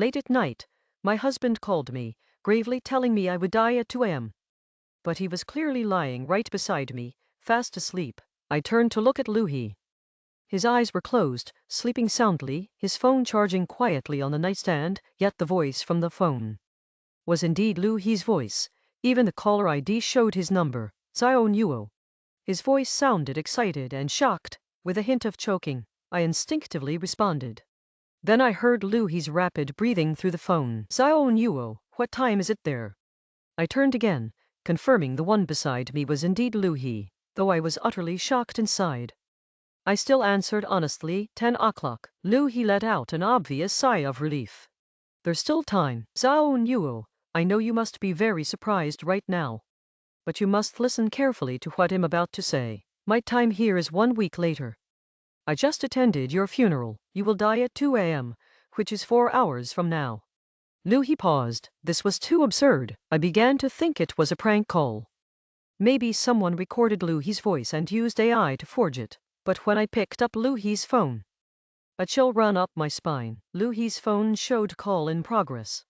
Late at night, my husband called me, gravely telling me I would die at 2 a.m. But he was clearly lying right beside me, fast asleep. I turned to look at Louis. His eyes were closed, sleeping soundly, his phone charging quietly on the nightstand, yet the voice from the phone was indeed Louis's voice. Even the caller ID showed his number, Xiao Nuo. His voice sounded excited and shocked, with a hint of choking. I instinctively responded. Then I heard Louis's rapid breathing through the phone. Xiao Nuo, what time is it there? I turned again, confirming the one beside me was indeed Louis, though I was utterly shocked inside. I still answered honestly, 10 o'clock. Louis let out an obvious sigh of relief. There's still time. Xiao Nuo, I know you must be very surprised right now. But you must listen carefully to what I'm about to say. My time here is 1 week later. I just attended your funeral. You will die at 2 a.m., which is 4 hours from now. Louis paused. This was too absurd. I began to think it was a prank call. Maybe someone recorded Louis's voice and used AI to forge it. But when I picked up Louis's phone, a chill ran up my spine. Louis's phone showed call in progress.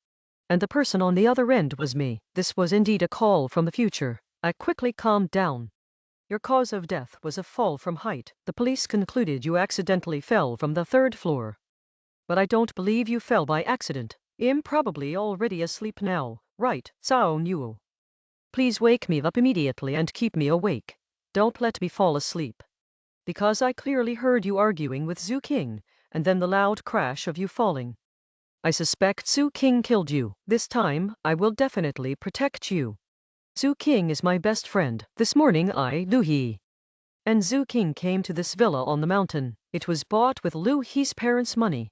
And the person on the other end was me. This was indeed a call from the future. I quickly calmed down. Your cause of death was a fall from height. The police concluded you accidentally fell from the 3rd floor. But I don't believe you fell by accident. I'm probably already asleep now, right, Xiao Nuo? Please wake me up immediately and keep me awake. Don't let me fall asleep. Because I clearly heard you arguing with Zhu King, and then the loud crash of you falling. I suspect Zhu King killed you. This time, I will definitely protect you. Zhu King is my best friend. This morning Louis and Zhu King came to this villa on the mountain. It was bought with Louis's parents' money.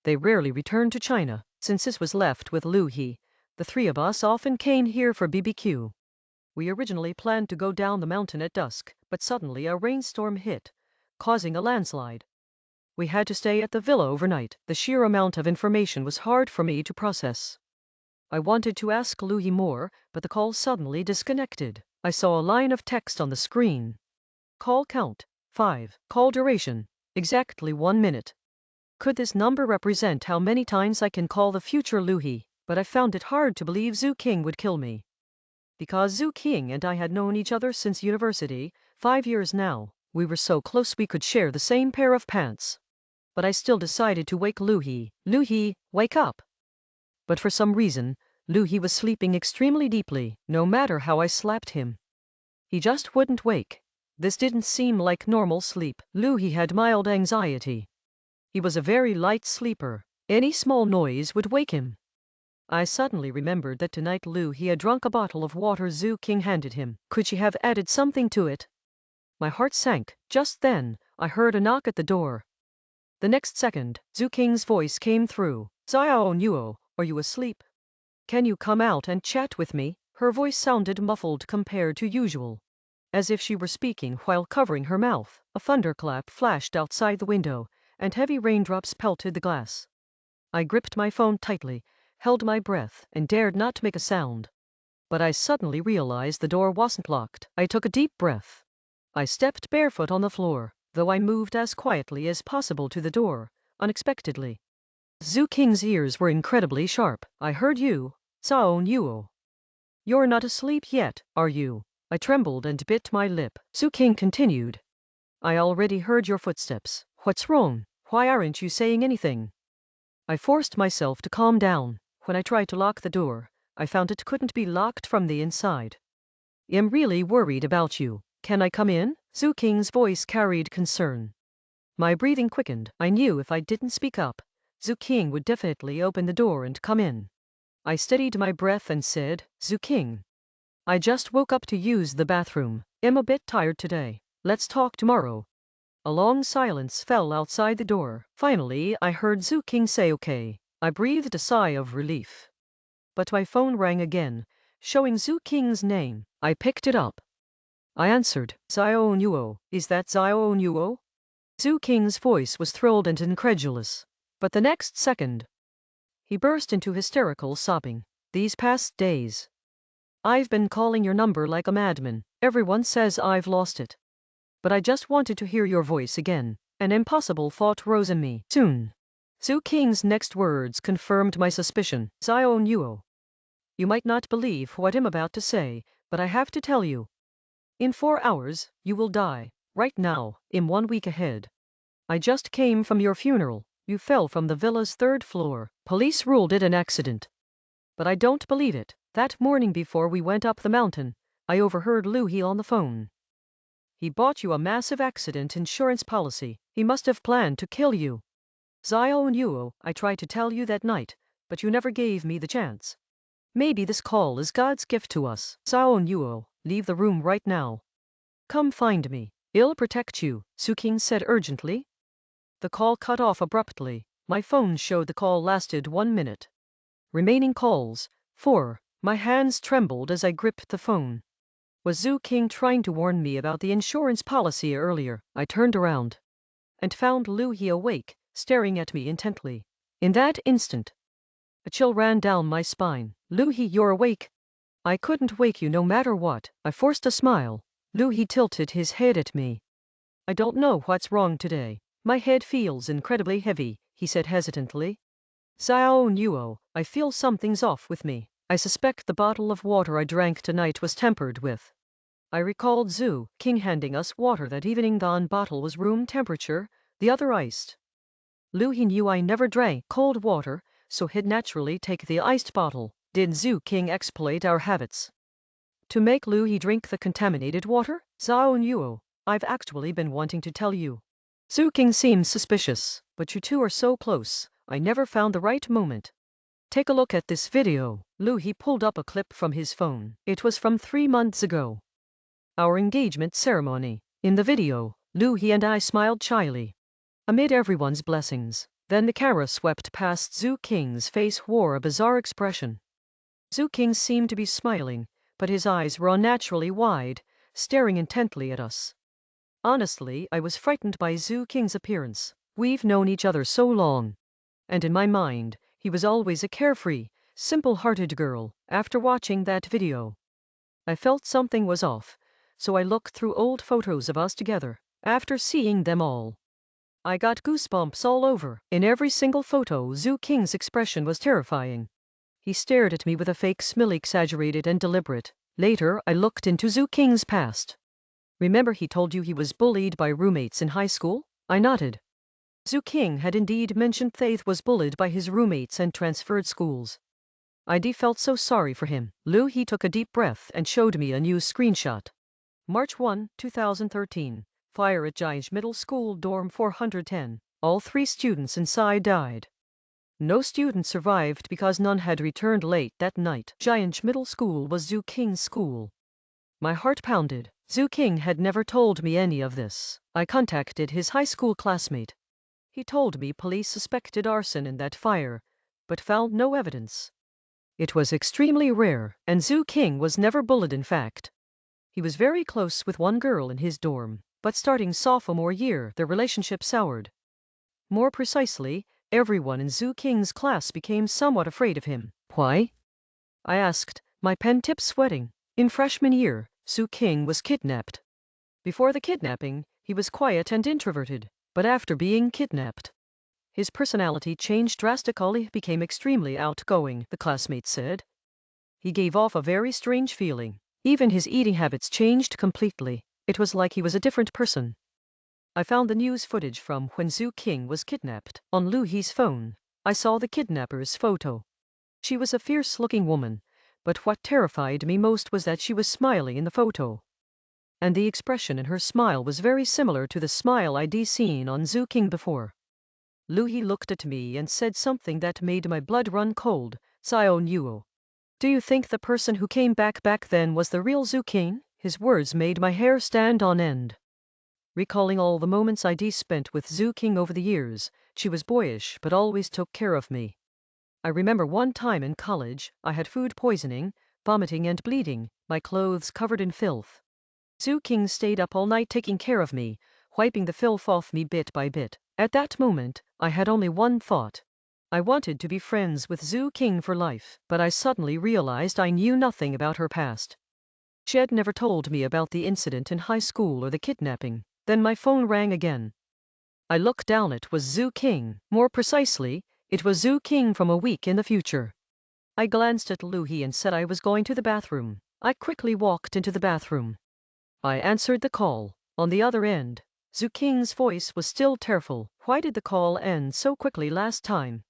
They rarely returned to China. Since this was left with Louis, the three of us often came here for BBQ. We originally planned to go down the mountain at dusk, but suddenly a rainstorm hit, causing a landslide. We had to stay at the villa overnight. The sheer amount of information was hard for me to process. I wanted to ask Louis more, but the call suddenly disconnected. I saw a line of text on the screen. Call count, 5. Call duration, exactly 1 minute. Could this number represent how many times I can call the future Louis? But I found it hard to believe Zhu King would kill me. Because Zhu King and I had known each other since university, 5 years now. We were so close we could share the same pair of pants. But I still decided to wake Louis. Louis, wake up! But for some reason, Louis was sleeping extremely deeply, no matter how I slapped him. He just wouldn't wake. This didn't seem like normal sleep. Louis had mild anxiety. He was a very light sleeper. Any small noise would wake him. I suddenly remembered that tonight Louis had drunk a bottle of water Zhu King handed him. Could she have added something to it? My heart sank. Just then, I heard a knock at the door. The next second, Zhu King's voice came through. Xiao Nuo, are you asleep? Can you come out and chat with me? Her voice sounded muffled compared to usual, as if she were speaking while covering her mouth. A thunderclap flashed outside the window, and heavy raindrops pelted the glass. I gripped my phone tightly, held my breath, and dared not make a sound. But I suddenly realized the door wasn't locked. I took a deep breath. I stepped barefoot on the floor, though I moved as quietly as possible to the door, unexpectedly. Zhu King's ears were incredibly sharp. I heard you, Xiao Nuo. You're not asleep yet, are you? I trembled and bit my lip. Zhu King continued. I already heard your footsteps. What's wrong? Why aren't you saying anything? I forced myself to calm down. When I tried to lock the door, I found it couldn't be locked from the inside. I'm really worried about you. Can I come in? Zhu King's voice carried concern. My breathing quickened. I knew if I didn't speak up, Zhu King would definitely open the door and come in. I steadied my breath and said, Zhu King, I just woke up to use the bathroom. I'm a bit tired today. Let's talk tomorrow. A long silence fell outside the door. Finally, I heard Zhu King say okay. I breathed a sigh of relief. But my phone rang again, showing Zhu King's name. I picked it up. I answered, Xiao Nuo. Is that Xiao Nuo? Zhu King's voice was thrilled and incredulous. But the next second, he burst into hysterical sobbing. These past days, I've been calling your number like a madman. Everyone says I've lost it. But I just wanted to hear your voice again. An impossible thought rose in me. Soon, Zhu King's next words confirmed my suspicion. Xiao Nuo. You might not believe what I'm about to say, but I have to tell you. In 4 hours, you will die. Right now, in 1 week ahead. I just came from your funeral. You fell from the villa's 3rd floor. Police ruled it an accident. But I don't believe it. That morning before we went up the mountain, I overheard Lu He on the phone. He bought you a massive accident insurance policy. He must have planned to kill you. Xiao Nuo, I tried to tell you that night, but you never gave me the chance. Maybe this call is God's gift to us. Xiao Nuo, leave the room right now. Come find me. I'll protect you, Su King said urgently. The call cut off abruptly. My phone showed the call lasted 1 minute. Remaining calls, 4. My hands trembled as I gripped the phone. Was Zhu King trying to warn me about the insurance policy earlier? I turned around and found Lu He awake, staring at me intently. In that instant, a chill ran down my spine. Lu He, you're awake. I couldn't wake you no matter what. I forced a smile. Lu He tilted his head at me. I don't know what's wrong today. My head feels incredibly heavy, he said hesitantly. Xiao Nuo, I feel something's off with me. I suspect the bottle of water I drank tonight was tampered with. I recalled Zhu King handing us water that evening. The bottle was room temperature, the other iced. Lu He knew I never drank cold water, so he'd naturally take the iced bottle. Did Zhu King exploit our habits to make Lu He drink the contaminated water? Xiao Nuo, I've actually been wanting to tell you. Zhu King seemed suspicious, but you two are so close, I never found the right moment. Take a look at this video. Lu He pulled up a clip from his phone. It was from 3 months ago. Our engagement ceremony. In the video, Lu He and I smiled shyly amid everyone's blessings. Then the camera swept past Zhu King's face wore a bizarre expression. Zhu King seemed to be smiling, but his eyes were unnaturally wide, staring intently at us. Honestly, I was frightened by Zhu King's appearance. We've known each other so long. And in my mind, he was always a carefree, simple-hearted girl. After watching that video, I felt something was off, so I looked through old photos of us together. After seeing them all, I got goosebumps all over. In every single photo, Zhu King's expression was terrifying. He stared at me with a fake smile, exaggerated and deliberate. Later, I looked into Zhu King's past. Remember he told you he was bullied by roommates in high school? I nodded. Zhu King had indeed mentioned Faith was bullied by his roommates and transferred schools. I felt so sorry for him. Lu He took a deep breath and showed me a new screenshot. March 1, 2013. Fire at Jianj Middle School dorm 410. All 3 students inside died. No student survived because none had returned late that night. Jianj Middle School was Zhu King's school. My heart pounded. Zhu King had never told me any of this. I contacted his high school classmate. He told me police suspected arson in that fire, but found no evidence. It was extremely rare, and Zhu King was never bullied. In fact, he was very close with one girl in his dorm, but starting sophomore year, their relationship soured. More precisely, everyone in Zhu King's class became somewhat afraid of him. Why? I asked, my pen tip sweating. In freshman year, Zhu King was kidnapped. Before the kidnapping, he was quiet and introverted, but after being kidnapped, his personality changed drastically, became extremely outgoing, the classmate said. He gave off a very strange feeling. Even his eating habits changed completely. It was like he was a different person. I found the news footage from when Zhu King was kidnapped. On Lu He's phone, I saw the kidnapper's photo. She was a fierce-looking woman, but what terrified me most was that she was smiling in the photo. And the expression in her smile was very similar to the smile I'd seen on Zhu King before. Lu He looked at me and said something that made my blood run cold. Xiao Nuo. Do you think the person who came back then was the real Zhu King? His words made my hair stand on end. Recalling all the moments I'd spent with Zhu King over the years, she was boyish but always took care of me. I remember one time in college, I had food poisoning, vomiting and bleeding, my clothes covered in filth. Zhu King stayed up all night taking care of me, wiping the filth off me bit by bit. At that moment, I had only one thought. I wanted to be friends with Zhu King for life, but I suddenly realized I knew nothing about her past. She had never told me about the incident in high school or the kidnapping. Then my phone rang again. I looked down. It was Zhu King. More precisely, it was Zhu King from a week in the future. I glanced at Lu He and said I was going to the bathroom. I quickly walked into the bathroom. I answered the call. On the other end, Zhu King's voice was still tearful. Why did the call end so quickly last time?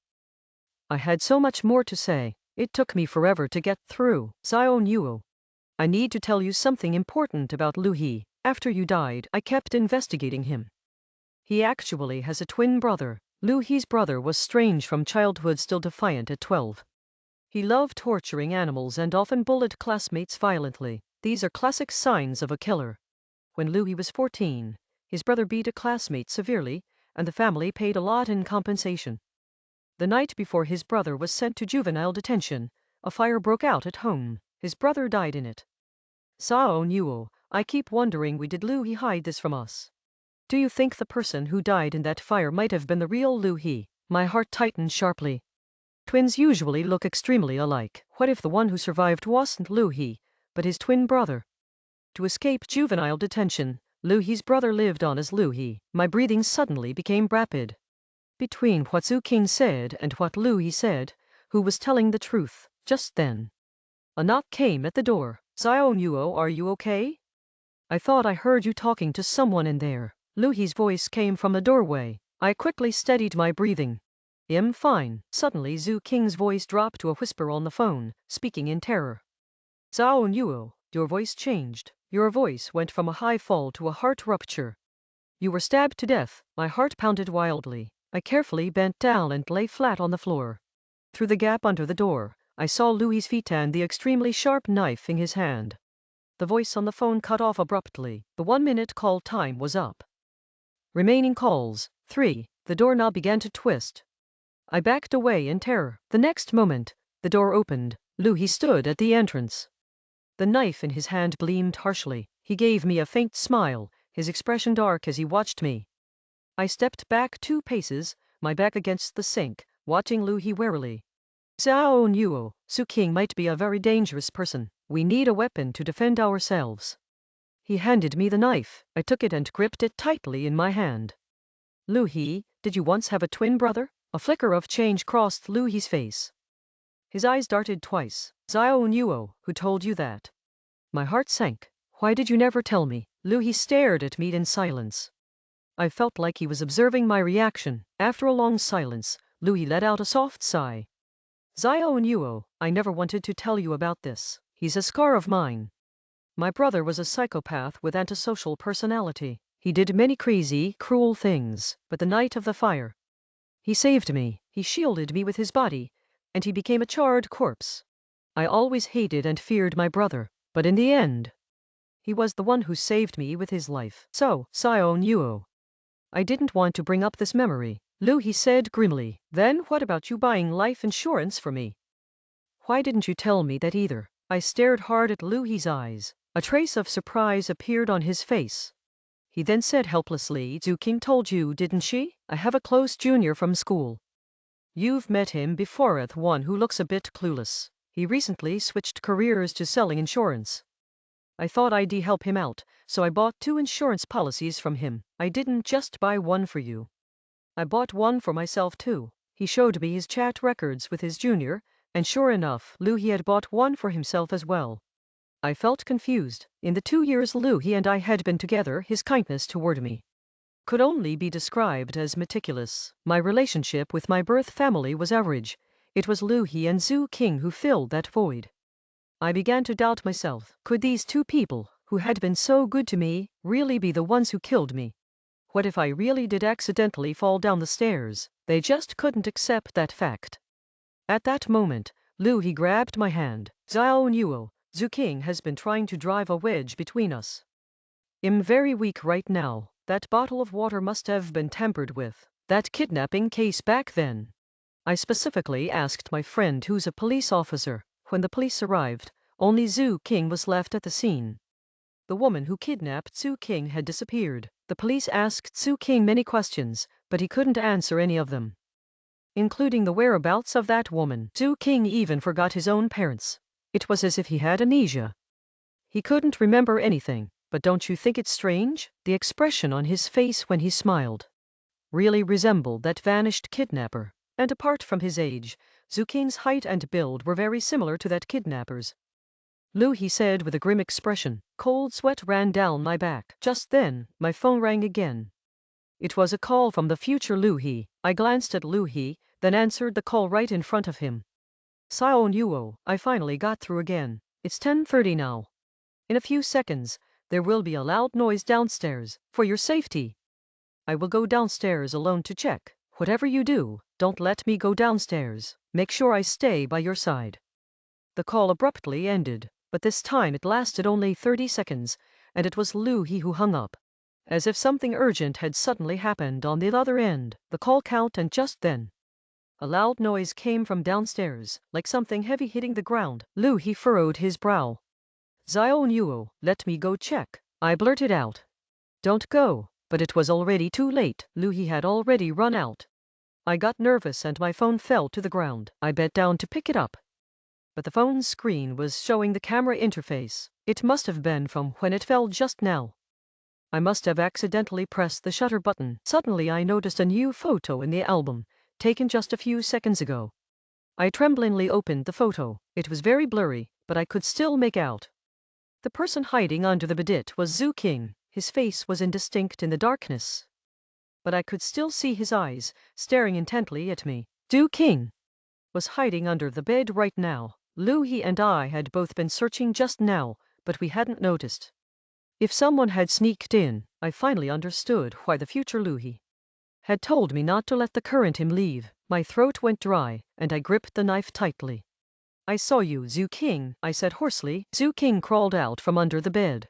I had so much more to say. It took me forever to get through. Xiao Nuo, I need to tell you something important about Lu He. After you died, I kept investigating him. He actually has a twin brother. Lu He's brother was strange from childhood, still defiant at 12. He loved torturing animals and often bullied classmates violently. These are classic signs of a killer. When Lu He was 14, his brother beat a classmate severely, and the family paid a lot in compensation. The night before his brother was sent to juvenile detention, a fire broke out at home. His brother died in it. Sao Nuo, I keep wondering, did Lu He hide this from us? Do you think the person who died in that fire might have been the real Lu He? My heart tightened sharply. Twins usually look extremely alike. What if the one who survived wasn't Lu He, but his twin brother? To escape juvenile detention, Lu He's brother lived on as Lu He. My breathing suddenly became rapid. Between what Zhu King said and what Lu He said, who was telling the truth? Just then, a knock came at the door. Xiao Nuo, are you okay? I thought I heard you talking to someone in there. Lu He's voice came from the doorway. I quickly steadied my breathing. I'm fine. Suddenly Zhu King's voice dropped to a whisper on the phone, speaking in terror. Xiao Nuo, your voice changed. Your voice went from a high fall to a heart rupture. You were stabbed to death. My heart pounded wildly. I carefully bent down and lay flat on the floor. Through the gap under the door, I saw Lu He's feet and the extremely sharp knife in his hand. The voice on the phone cut off abruptly. The 1-minute call time was up. Remaining calls, 3. The doorknob began to twist. I backed away in terror. The next moment, the door opened. Lu He stood at the entrance. The knife in his hand gleamed harshly. He gave me a faint smile, his expression dark as he watched me. I stepped back 2 paces, my back against the sink, watching Lu He warily. Xiao Nuo, Zhu King might be a very dangerous person. We need a weapon to defend ourselves. He handed me the knife. I took it and gripped it tightly in my hand. Lu He, did you once have a twin brother? A flicker of change crossed Lu He's face. His eyes darted twice. Xiao Nuo, who told you that? My heart sank. Why did you never tell me? Lu He stared at me in silence. I felt like he was observing my reaction. After a long silence, Lu He let out a soft sigh. Xiao Nuo, I never wanted to tell you about this. He's a scar of mine. My brother was a psychopath with antisocial personality. He did many crazy, cruel things, but the night of the fire, he saved me. He shielded me with his body, and he became a charred corpse. I always hated and feared my brother, but in the end, he was the one who saved me with his life. So, Xiao Nuo, I didn't want to bring up this memory. Lu He said grimly. Then what about you buying life insurance for me? Why didn't you tell me that either? I stared hard at Lu He's eyes. A trace of surprise appeared on his face. He then said helplessly, Zhu King told you, didn't she? I have a close junior from school. You've met him before, at one who looks a bit clueless. He recently switched careers to selling insurance. I thought I'd help him out, so I bought 2 insurance policies from him. I didn't just buy one for you. I bought one for myself too. He showed me his chat records with his junior, and sure enough, Lu He had bought one for himself as well. I felt confused. In the 2 years Lu He and I had been together, his kindness toward me could only be described as meticulous. My relationship with my birth family was average. It was Lu He and Zhu King who filled that void. I began to doubt myself. Could these 2 people, who had been so good to me, really be the ones who killed me? What if I really did accidentally fall down the stairs? They just couldn't accept that fact. At that moment, Lu He grabbed my hand. Xiao Nuo, Zhu King has been trying to drive a wedge between us. I'm very weak right now. That bottle of water must have been tampered with. That kidnapping case back then. I specifically asked my friend who's a police officer. When the police arrived, only Zhu King was left at the scene. The woman who kidnapped Zhu King had disappeared. The police asked Zhu King many questions, but he couldn't answer any of them, including the whereabouts of that woman. Zhu King even forgot his own parents. It was as if he had amnesia. He couldn't remember anything. But don't you think it's strange? The expression on his face when he smiled. really resembled that vanished kidnapper. And apart from his age, Zhu Qing's height and build were very similar to that kidnapper's. Lu, he said with a grim expression. Cold sweat ran down my back. Just then, my phone rang again. It was a call from the future Lu He. I glanced at Lu He, then answered the call right in front of him. Xiao Nuo, I finally got through again. It's 10:30 now. In a few seconds, there will be a loud noise downstairs. For your safety, I will go downstairs alone to check. Whatever you do, don't let me go downstairs. Make sure I stay by your side. The call abruptly ended, but this time it lasted only 30 seconds, and it was Lu He who hung up. As if something urgent had suddenly happened on the other end, the call cut, and just then, a loud noise came from downstairs, like something heavy hitting the ground. Lu He furrowed his brow. Xiao Nuo, let me go check, I blurted out. Don't go, but it was already too late. Lu He had already run out. I got nervous and my phone fell to the ground. I bent down to pick it up, but the phone's screen was showing the camera interface. It must have been from when it fell just now. I must have accidentally pressed the shutter button. Suddenly I noticed a new photo in the album, taken just a few seconds ago. I tremblingly opened the photo. It was very blurry, but I could still make out. The person hiding under the bidet was Zhu Qing. His face was indistinct in the darkness, but I could still see his eyes, staring intently at me. Zhu Qing was hiding under the bed right now. Lu He and I had both been searching just now, but we hadn't noticed. If someone had sneaked in, I finally understood why the future Lu He had told me not to let the current him leave. My throat went dry, and I gripped the knife tightly. I saw you, Zhu Qing, I said hoarsely. Zhu Qing crawled out from under the bed.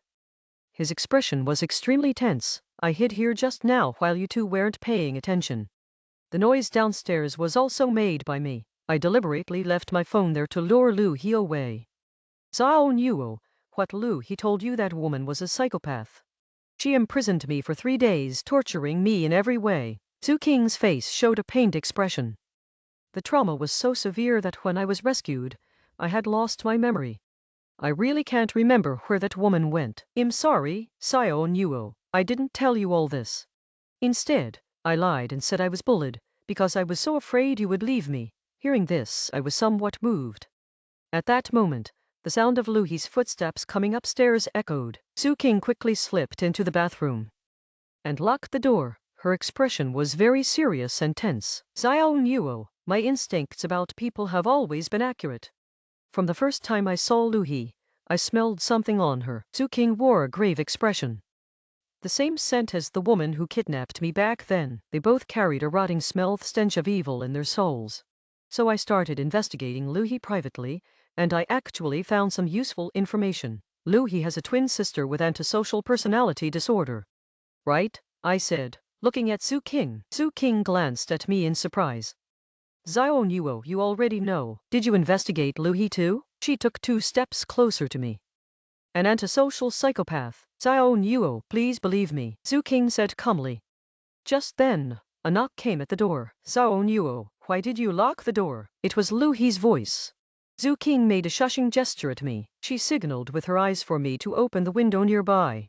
His expression was extremely tense. I hid here just now while you two weren't paying attention. The noise downstairs was also made by me. I deliberately left my phone there to lure Lu He away. Xiao Nuo, what Lu He told you that woman was a psychopath. She imprisoned me for 3 days, torturing me in every way. Zhu Qing's face showed a pained expression. The trauma was so severe that when I was rescued, I had lost my memory. I really can't remember where that woman went. I'm sorry, Xiao Nuo, I didn't tell you all this. Instead, I lied and said I was bullied, because I was so afraid you would leave me. Hearing this, I was somewhat moved. At that moment, the sound of Lu He's footsteps coming upstairs echoed. Zhu Qing quickly slipped into the bathroom and locked the door. Her expression was very serious and tense. Xiao Nuo, my instincts about people have always been accurate. From the first time I saw Lu He, I smelled something on her. Zhu Qing wore a grave expression. The same scent as the woman who kidnapped me back then. They both carried a rotting smell, stench of evil in their souls. So I started investigating Lu He privately, and I actually found some useful information. Lu He has a twin sister with antisocial personality disorder. Right? I said, looking at Zhu Qing. Zhu Qing glanced at me in surprise. Xiao Nuo, you already know. Did you investigate Lu He too? She took 2 steps closer to me. An antisocial psychopath. Xiao Nuo, please believe me, Zhu Qing said calmly. Just then, a knock came at the door. Xiao Nuo, why did you lock the door? It was Lu He's voice. Zhu Qing made a shushing gesture at me. She signaled with her eyes for me to open the window nearby.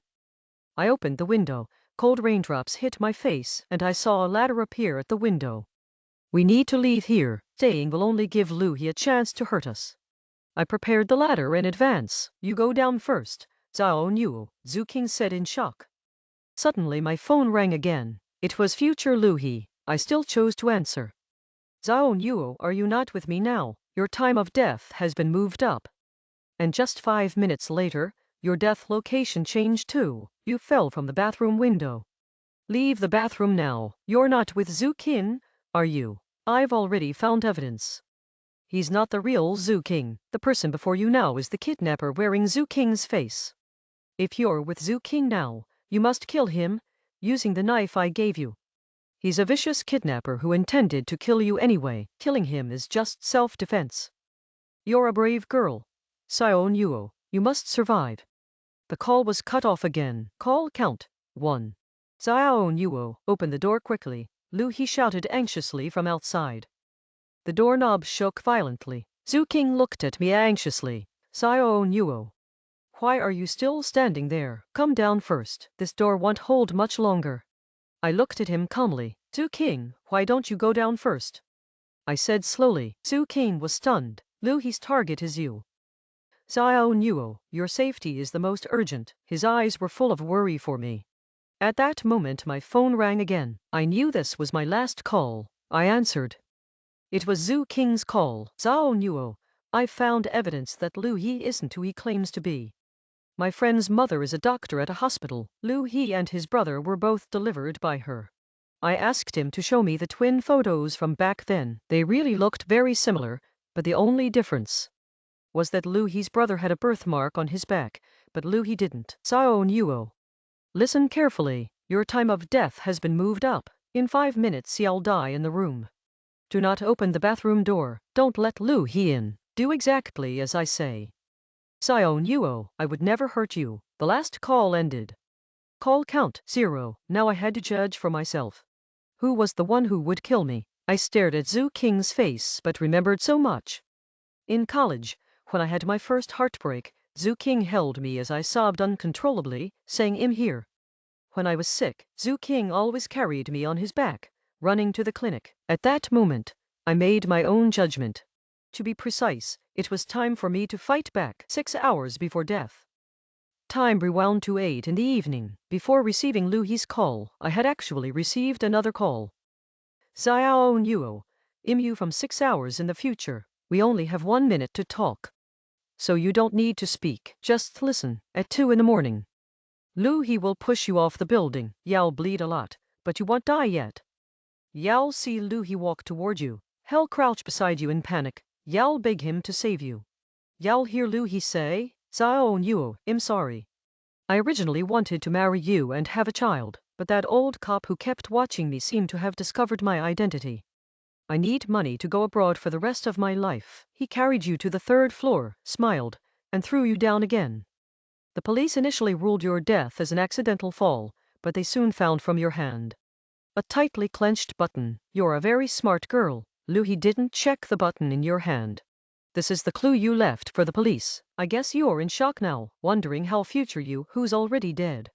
I opened the window. Cold raindrops hit my face, and I saw a ladder appear at the window. We need to leave here. Staying will only give Lu He a chance to hurt us. I prepared the ladder in advance. You go down first, Xiao Nuo, Zhu Qing said in shock. Suddenly my phone rang again. It was future Lu He. I still chose to answer. Xiao Nuo, are you not with me now? Your time of death has been moved up. And just 5 minutes later, your death location changed too. You fell from the bathroom window. Leave the bathroom now. You're not with Zhu Qing, are you? I've already found evidence. He's not the real Zhu Qing. The person before you now is the kidnapper wearing Zhu Qing's face. If you're with Zhu Qing now, you must kill him, using the knife I gave you. He's a vicious kidnapper who intended to kill you anyway. Killing him is just self-defense. You're a brave girl. Xiao Nuo, you must survive. The call was cut off again. Call count 1. Xiao Nuo, open the door quickly, Lu He shouted anxiously from outside. The doorknob shook violently. Zhu Qing looked at me anxiously. Xiao Nuo, why are you still standing there? Come down first. This door won't hold much longer. I looked at him calmly. Zhu King, why don't you go down first? I said slowly. Zhu King was stunned. Lu He's target is you. Xiao Nuo, your safety is the most urgent. His eyes were full of worry for me. At that moment my phone rang again. I knew this was my last call. I answered. It was Zhu King's call. Xiao Nuo, I've found evidence that Lu He isn't who he claims to be. My friend's mother is a doctor at a hospital. Lu He and his brother were both delivered by her. I asked him to show me the twin photos from back then. They really looked very similar, but the only difference was that Lu He's brother had a birthmark on his back, but Lu He didn't. Sao Nuo, listen carefully. Your time of death has been moved up. In 5 minutes you'll die in the room. Do not open the bathroom door. Don't let Lu He in. Do exactly as I say. Sao Nuo, I would never hurt you. The last call ended. Call count 0. Now I had to judge for myself. Who was the one who would kill me? I stared at Zhu King's face but remembered so much. In college, when I had my first heartbreak, Zhu King held me as I sobbed uncontrollably, saying "I'm here." When I was sick, Zhu King always carried me on his back, running to the clinic. At that moment, I made my own judgment. To be precise, it was time for me to fight back. 6 hours before death. Time rewound to 8 in the evening. Before receiving Lu He's call, I had actually received another call. Xiao Nuo, Imu from 6 hours in the future. We only have 1 minute to talk. So you don't need to speak, just listen. At 2 in the morning. Lu He will push you off the building. You'll bleed a lot, but you won't die yet. You'll see Lu He walk toward you. He'll crouch beside you in panic. You'll beg him to save you. You'll hear Lu He say, "Xiao Nuo, I'm sorry. I originally wanted to marry you and have a child, but that old cop who kept watching me seemed to have discovered my identity. I need money to go abroad for the rest of my life." He carried you to the 3rd floor, smiled, and threw you down again. The police initially ruled your death as an accidental fall, but they soon found from your hand a tightly clenched button. You're a very smart girl. Lu He didn't check the button in your hand. This is the clue you left for the police. I guess you're in shock now, wondering how future you, who's already dead,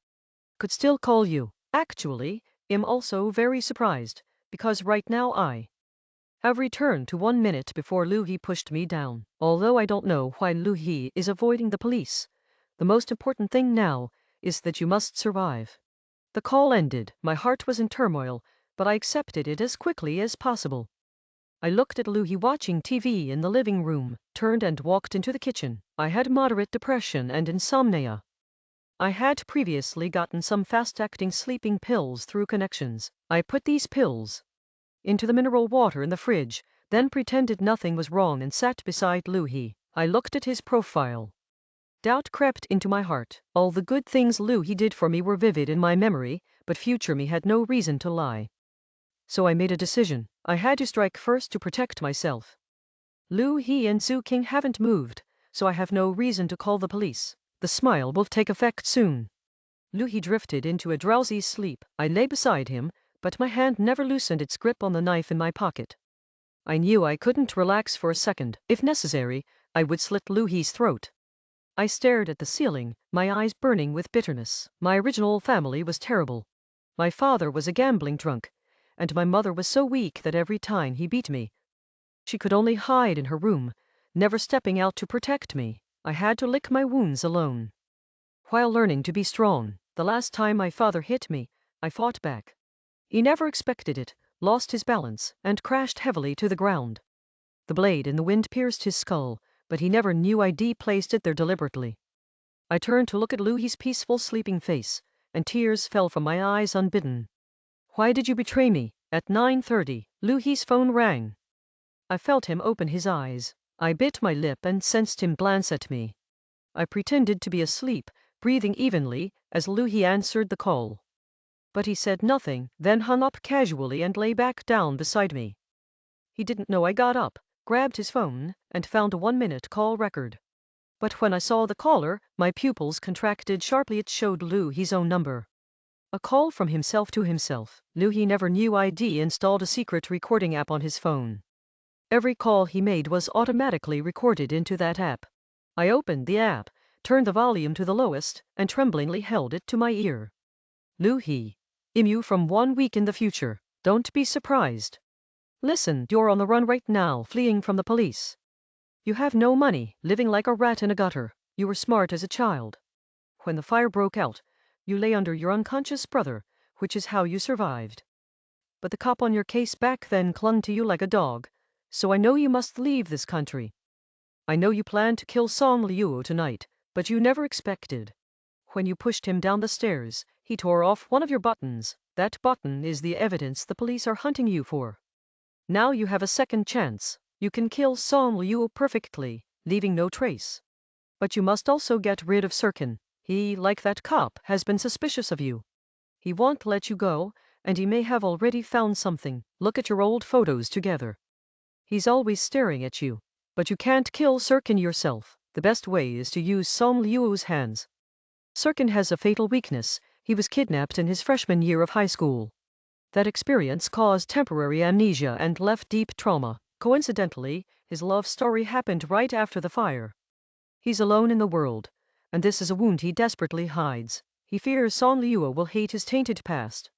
could still call you. Actually, I'm also very surprised, because right now I have returned to 1 minute before Lu He pushed me down. Although I don't know why Lu He is avoiding the police, the most important thing now is that you must survive. The call ended. My heart was in turmoil, but I accepted it as quickly as possible. I looked at Lu He watching TV in the living room, turned and walked into the kitchen. I had moderate depression and insomnia. I had previously gotten some fast-acting sleeping pills through connections. I put these pills into the mineral water in the fridge, then pretended nothing was wrong and sat beside Lu He. I looked at his profile. Doubt crept into my heart. All the good things Lu He did for me were vivid in my memory, but future me had no reason to lie. So I made a decision. I had to strike first to protect myself. Lu He and Zhu King haven't moved, so I have no reason to call the police. The smile will take effect soon. Lu He drifted into a drowsy sleep. I lay beside him, but my hand never loosened its grip on the knife in my pocket. I knew I couldn't relax for a second. If necessary, I would slit Lu He's throat. I stared at the ceiling, my eyes burning with bitterness. My original family was terrible. My father was a gambling drunk, and my mother was so weak that every time he beat me, she could only hide in her room, never stepping out to protect me. I had to lick my wounds alone. While learning to be strong, the last time my father hit me, I fought back. He never expected it, lost his balance, and crashed heavily to the ground. The blade in the wind pierced his skull, but he never knew I'd placed it there deliberately. I turned to look at Lu He's peaceful sleeping face, and tears fell from my eyes unbidden. "Why did you betray me?" At 9:30, Lu He's phone rang. I felt him open his eyes. I bit my lip and sensed him glance at me. I pretended to be asleep, breathing evenly, as Lu He answered the call. But he said nothing, then hung up casually and lay back down beside me. He didn't know I got up, grabbed his phone, and found a 1-minute call record. But when I saw the caller, my pupils contracted sharply. It showed Lu He's own number. A call from himself to himself. Lu He never knew I'd installed a secret recording app on his phone. Every call he made was automatically recorded into that app. I opened the app, turned the volume to the lowest, and tremblingly held it to my ear. Lu He, Imu from 1 week in the future. Don't be surprised. Listen, you're on the run right now, fleeing from the police. You have no money, living like a rat in a gutter. You were smart as a child. When the fire broke out, you lay under your unconscious brother, which is how you survived. But the cop on your case back then clung to you like a dog, so I know you must leave this country. I know you planned to kill Song Liu tonight, but you never expected. When you pushed him down the stairs, he tore off one of your buttons. That button is the evidence the police are hunting you for. Now you have a second chance. You can kill Song Liu perfectly, leaving no trace. But you must also get rid of Sirkin. He, like that cop, has been suspicious of you. He won't let you go, and he may have already found something. Look at your old photos together. He's always staring at you. But you can't kill Sirkin yourself. The best way is to use Song Liu's hands. Sirkin has a fatal weakness. He was kidnapped in his freshman year of high school. That experience caused temporary amnesia and left deep trauma. Coincidentally, his love story happened right after the fire. He's alone in the world, and this is a wound he desperately hides. He fears Song Liu will hate his tainted past.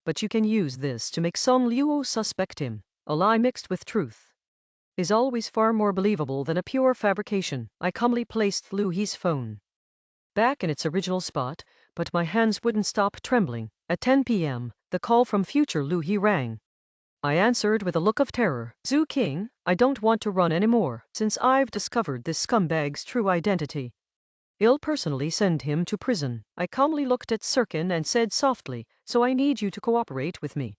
But you can use this to make Song Liu suspect him. A lie mixed with truth is always far more believable than a pure fabrication. I calmly placed Liu He's phone back in its original spot, but my hands wouldn't stop trembling. At 10 p.m., the call from future Liu He rang. I answered with a look of terror. Zhu King, I don't want to run anymore, since I've discovered this scumbag's true identity. I'll personally send him to prison. I calmly looked at Sirkin and said softly, so I need you to cooperate with me.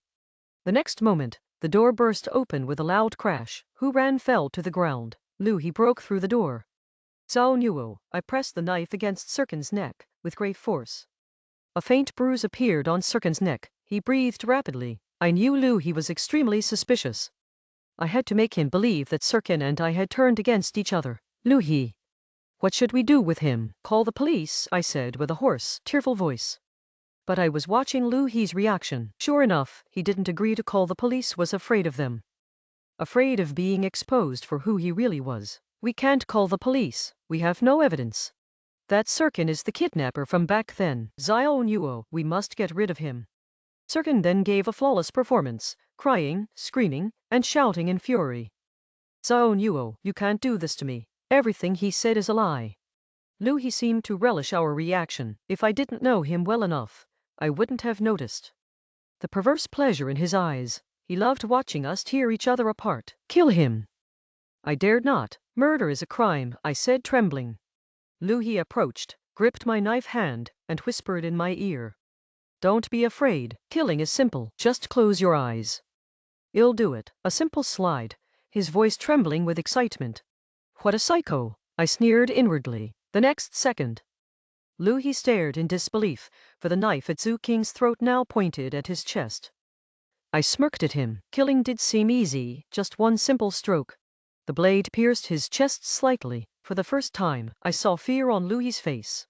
The next moment, the door burst open with a loud crash. Who ran fell to the ground. Liu He broke through the door. Zhao Nuo, I pressed the knife against Sirkin's neck, with great force. A faint bruise appeared on Sirkin's neck. He breathed rapidly. I knew Liu He was extremely suspicious. I had to make him believe that Sirkin and I had turned against each other. Liu He. What should we do with him? Call the police, I said with a hoarse, tearful voice. But I was watching Liu He's reaction. Sure enough, he didn't agree to call the police, was afraid of them. Afraid of being exposed for who he really was. We can't call the police. We have no evidence. That Sirkin is the kidnapper from back then. Zhao Nuo, we must get rid of him. Sirkin then gave a flawless performance, crying, screaming, and shouting in fury. Zhao Nuo, you can't do this to me. Everything he said is a lie. Liu He seemed to relish our reaction. If I didn't know him well enough, I wouldn't have noticed the perverse pleasure in his eyes. He loved watching us tear each other apart. Kill him. I dared not. Murder is a crime, I said trembling. Liu He approached, gripped my knife hand, and whispered in my ear. Don't be afraid. Killing is simple. Just close your eyes. I'll do it. A simple slide, his voice trembling with excitement. What a psycho, I sneered inwardly. The next second, Liu He stared in disbelief, for the knife at Zhu King's throat now pointed at his chest. I smirked at him. Killing did seem easy, just one simple stroke. The blade pierced his chest slightly. For the first time, I saw fear on Liu He's face.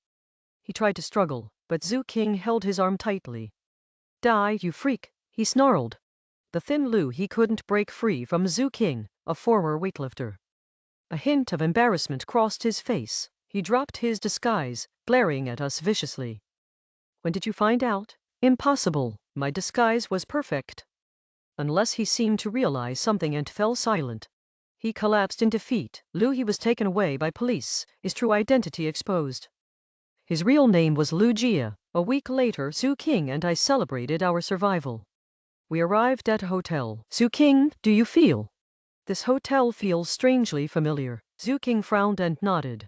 He tried to struggle, but Zhu King held his arm tightly. Die, you freak, he snarled. The thin Liu He couldn't break free from Zhu King, a former weightlifter. A hint of embarrassment crossed his face. He dropped his disguise, glaring at us viciously. When did you find out? Impossible. My disguise was perfect. Unless he seemed to realize something and fell silent. He collapsed in defeat. Liu He was taken away by police, his true identity exposed. His real name was Liu Jia. A week later, Zhu King and I celebrated our survival. We arrived at a hotel. Zhu King, do you feel? This hotel feels strangely familiar. Zhu King frowned and nodded.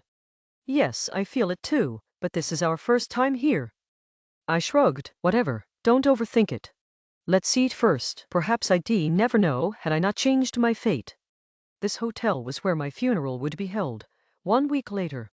Yes, I feel it too, but this is our first time here. I shrugged. Whatever, don't overthink it. Let's eat first. Perhaps I'd never know had I not changed my fate. This hotel was where my funeral would be held. 1 week later,